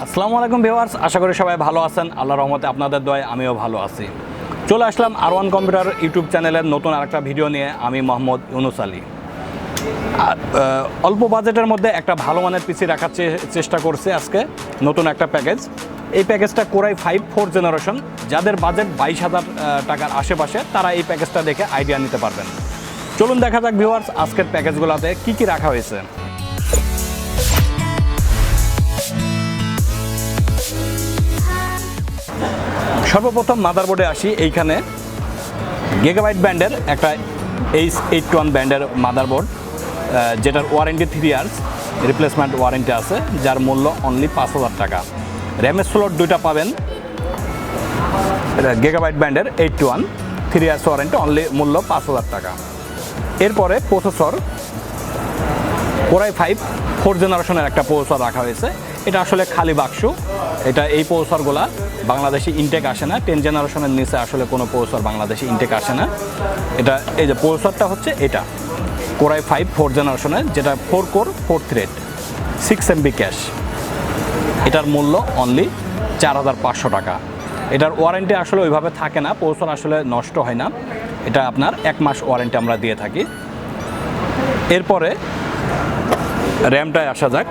আসসালামু আলাইকুম ভিউয়ার্স, আশা করি সবাই ভালো আছেন। আল্লাহর রহমতে আপনাদের দোয়ায় আমিও ভালো আছি। চলে আসলাম আর1 কম্পিউটার ইউটিউব চ্যানেলের নতুন আরেকটা ভিডিও নিয়ে। আমি মোহাম্মদ ইউনুস আলী। অল্প বাজেটের মধ্যে একটা ভালো মানের পিসি রাখার চেষ্টা করছি আজকে। নতুন একটা প্যাকেজ, এই প্যাকেজটা কোরাই 5 4th জেনারেশন। যাদের বাজেট 22,000 টাকার আশেপাশে তারা এই প্যাকেজটা দেখে আইডিয়া নিতে পারবেন। চলুন দেখা যাক ভিউয়ার্স আজকের প্যাকেজগুলোতে কী কী রাখা হয়েছে। সর্বপ্রথম মাদারবোর্ডে আসি। এইখানে গিগাবাইট ব্র্যান্ডের একটা H81 ব্র্যান্ডের মাদারবোর্ড, যেটার ওয়ারেন্টি 3 ইয়ার্স, রিপ্লেসমেন্ট ওয়ারেন্টি আছে, যার মূল্য অনলি 5,000 টাকা। র্যামের স্লট দুইটা পাবেন। গিগাবাইট ব্র্যান্ডের 81 3 ইয়ার্স ওয়ারেন্টি, অনলি মূল্য 5,000 টাকা। এরপরে প্রসেসর কোরাই 5 4th জেনারেশনের একটা প্রসেসর রাখা হয়েছে। এটা আসলে খালি বাক্স। এই প্রসেসরগুলো বাংলাদেশে ইনটেক আসে না। 10 জেনারেশনের নিচে আসলে কোনো প্রসেসর বাংলাদেশে ইনটেক আসে না। এই যে প্রসেসরটা হচ্ছে এটা কোরাই 5 4th জেনারেশনের, যেটা 4 কোর 4 থ্রেড 6 MB ক্যাশ। এটার মূল্য অনলি 4,500 টাকা। এটার ওয়ারেন্টি আসলে ওইভাবে থাকে না, প্রসেসর আসলে নষ্ট হয় না। এটা আপনার 1 মাস ওয়ারেন্টি আমরা দিয়ে থাকি। এরপরে র্যামটায় আসা যাক।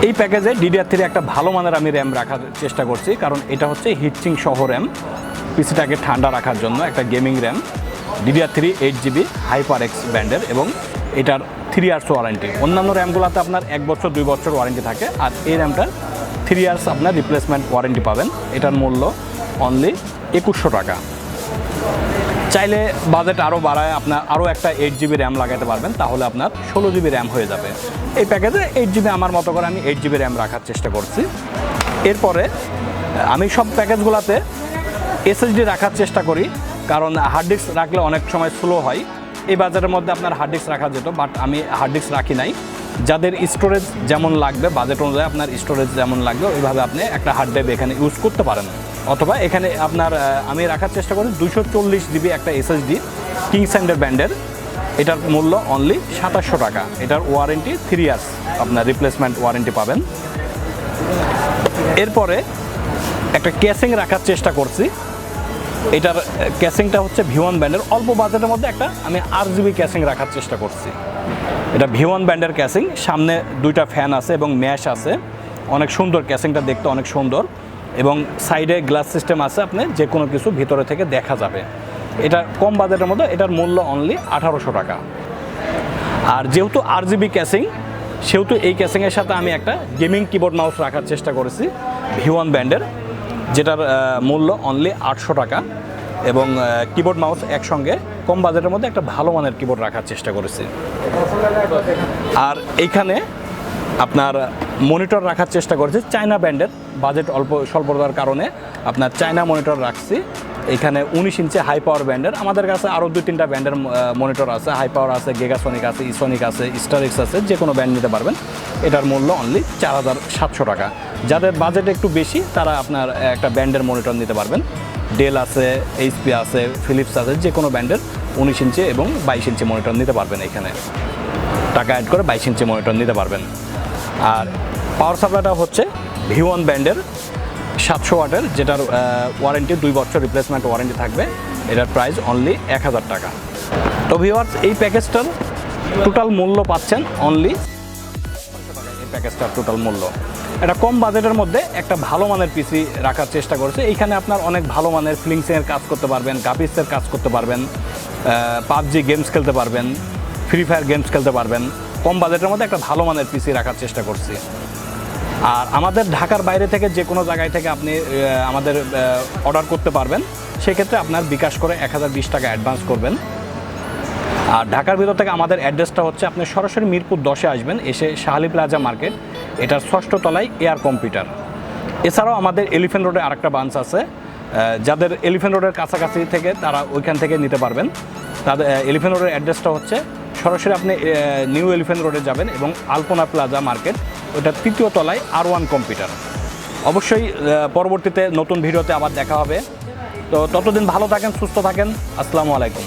এই প্যাকেজে DDR3 একটা ভালো মানের আমি র্যাম রাখার চেষ্টা করছি, কারণ এটা হচ্ছে হিটসিং সহ র্যাম, পিসিটাকে ঠান্ডা রাখার জন্য একটা gaming RAM. DDR3 8GB HYPERX ব্র্যান্ডের, এবং এটার 3 ইয়ার্স ওয়ারেন্টি। অন্যান্য র্যামগুলোতে আপনার 1 বছর 2 বছর ওয়ারেন্টি থাকে, আর এই র্যামটার 3 ইয়ার্স আপনার রিপ্লেসমেন্ট ওয়ারেন্টি পাবেন। এটার মূল্য অনলি 2,100 টাকা। চাইলে বাজেট আরও বাড়ায় আপনার আরও একটা 8GB র্যাম লাগাতে পারবেন, তাহলে আপনার 16GB র্যাম হয়ে যাবে। এই প্যাকেজে 8GB আমার মতো করে আমি 8GB র্যাম রাখার চেষ্টা করছি। এরপরে আমি সব প্যাকেজগুলোতে SSD রাখার চেষ্টা করি, কারণ হার্ড ডিস্ক রাখলে অনেক সময় স্লো হয়। এই বাজারের মধ্যে আপনার হার্ড ডিস্ক রাখা যেত, বাট আমি হার্ড ডিস্ক রাখি নাই। যাদের স্টোরেজ যেমন লাগবে, বাজেট অনুযায়ী আপনার স্টোরেজ যেমন লাগবে, ওইভাবে আপনি একটা হার্ড ড্রাইভ এখানে ইউজ করতে পারেন। অথবা এখানে আপনার আমি রাখার চেষ্টা করি 240GB একটা SSD কিংস্যান্ডের ব্র্যান্ডের। এটার মূল্য অনলি 2700 টাকা। এটার ওয়ারেন্টি 3 ইয়ার্স আপনার রিপ্লেসমেন্ট ওয়ারেন্টি পাবেন। এরপরে একটা ক্যাসিং রাখার চেষ্টা করছি। এটার ক্যাসিংটা হচ্ছে V1 ব্র্যান্ডের। অল্প বাজেটের মধ্যে একটা আমি RGB ক্যাসিং রাখার চেষ্টা করছি। এটা V1 ব্র্যান্ডের ক্যাসিং, সামনে 2টা ফ্যান আছে এবং ম্যাশ আছে। অনেক সুন্দর ক্যাসিংটা, দেখতে অনেক সুন্দর, এবং সাইডে গ্লাস সিস্টেম আছে, আপনি যে কোনো কিছু ভিতরে থেকে দেখা যাবে। এটা কম বাজেটের মধ্যে, এটার মূল্য অনলি 1800 টাকা। আর যেহেতু RGB ক্যাসিং, সেহেতু এই ক্যাসিংয়ের সাথে আমি একটা গেমিং কিবোর্ড মাউস রাখার চেষ্টা করেছি V1 ব্র্যান্ডের, যেটার মূল্য অনলি 800 টাকা। এবং কিবোর্ড মাউস একসঙ্গে কম বাজেটের মধ্যে একটা ভালো মানের কিবোর্ড রাখার চেষ্টা করেছি। আর এইখানে আপনার মনিটর রাখার চেষ্টা করেছি চায়না ব্র্যান্ডের। বাজেট স্বল্পতার কারণে আপনার চায়না মনিটর রাখছি। এখানে 19 ইঞ্চি হাই পাওয়ার ব্র্যান্ডের। আমাদের কাছে আরও 2-3টা ব্র্যান্ডের মনিটর আছে। হাই পাওয়ার আছে, গিগাসনিক আছে, ইসনিক আছে, স্টারএক্স আছে, যে কোনো ব্র্যান্ড নিতে পারবেন। এটার মূল্য অনলি 4,700 টাকা। যাদের বাজেট একটু বেশি তারা আপনার একটা ব্র্যান্ডের মনিটর নিতে পারবেন। ডেল আছে, HP আছে, ফিলিপস আছে, যে কোনো ব্র্যান্ডের 19 ইঞ্চি এবং 22 ইঞ্চি মনিটর নিতে পারবেন। এখানে টাকা অ্যাড করে 22 ইঞ্চি মনিটর নিতে পারবেন। আর পাওয়ার সাপ্লাইটা হচ্ছে V1 ব্র্যান্ডের 700 ওয়াটের, যেটার ওয়ারেন্টি 2 বছর রিপ্লেসমেন্ট ওয়ারেন্টি থাকবে। এটার প্রাইস অনলি 1000 টাকা। তো ভিউয়ার্স, এই প্যাকেজটার টোটাল মূল্য পাচ্ছেন অনলি 500 টাকা। এই প্যাকেজটার টোটাল মূল্য এটা কম বাজেটের মধ্যে একটা ভালো মানের পিসি রাখার চেষ্টা করছে। এইখানে আপনার অনেক ভালো মানের ফিলিংসের কাজ করতে পারবেন, গ্রাফিক্সের কাজ করতে পারবেন, PUBG গেমস খেলতে পারবেন, ফ্রি ফায়ার গেমস খেলতে পারবেন। কম বাজেটের মধ্যে একটা ভালো মানের পিসি রাখার চেষ্টা করছি। আর আমাদের ঢাকার বাইরে থেকে যে কোনো জায়গায় থেকে আপনি আমাদের অর্ডার করতে পারবেন। সেক্ষেত্রে আপনার বিকাশ করে 1020 টাকা অ্যাডভান্স করবেন। আর ঢাকার ভিতর থেকে আমাদের অ্যাড্রেসটা হচ্ছে, আপনি সরাসরি মিরপুর 10-এ আসবেন, এসে শাহালি প্লাজা মার্কেট, এটার 6ষ্ঠ তলায় এয়ার কম্পিউটার। এছাড়াও আমাদের এলিফ্যান্ট রোডে আরেকটা ব্রাঞ্চ আছে। যাদের এলিফ্যান্ট রোডের কাছাকাছি থেকে তারা ওইখান থেকে নিতে পারবেন। তাদের এলিফ্যান্ট রোডের অ্যাড্রেসটা হচ্ছে, সরাসরি আপনি নিউ এলিফ্যান্ট রোডে যাবেন এবং আলপনা প্লাজা মার্কেট, ওইটা 3য় তলায় R1 কম্পিউটার। অবশ্যই পরবর্তীতে নতুন ভিডিওতে আবার দেখা হবে। তো ততদিন ভালো থাকেন, সুস্থ থাকেন। আসসালামু আলাইকুম।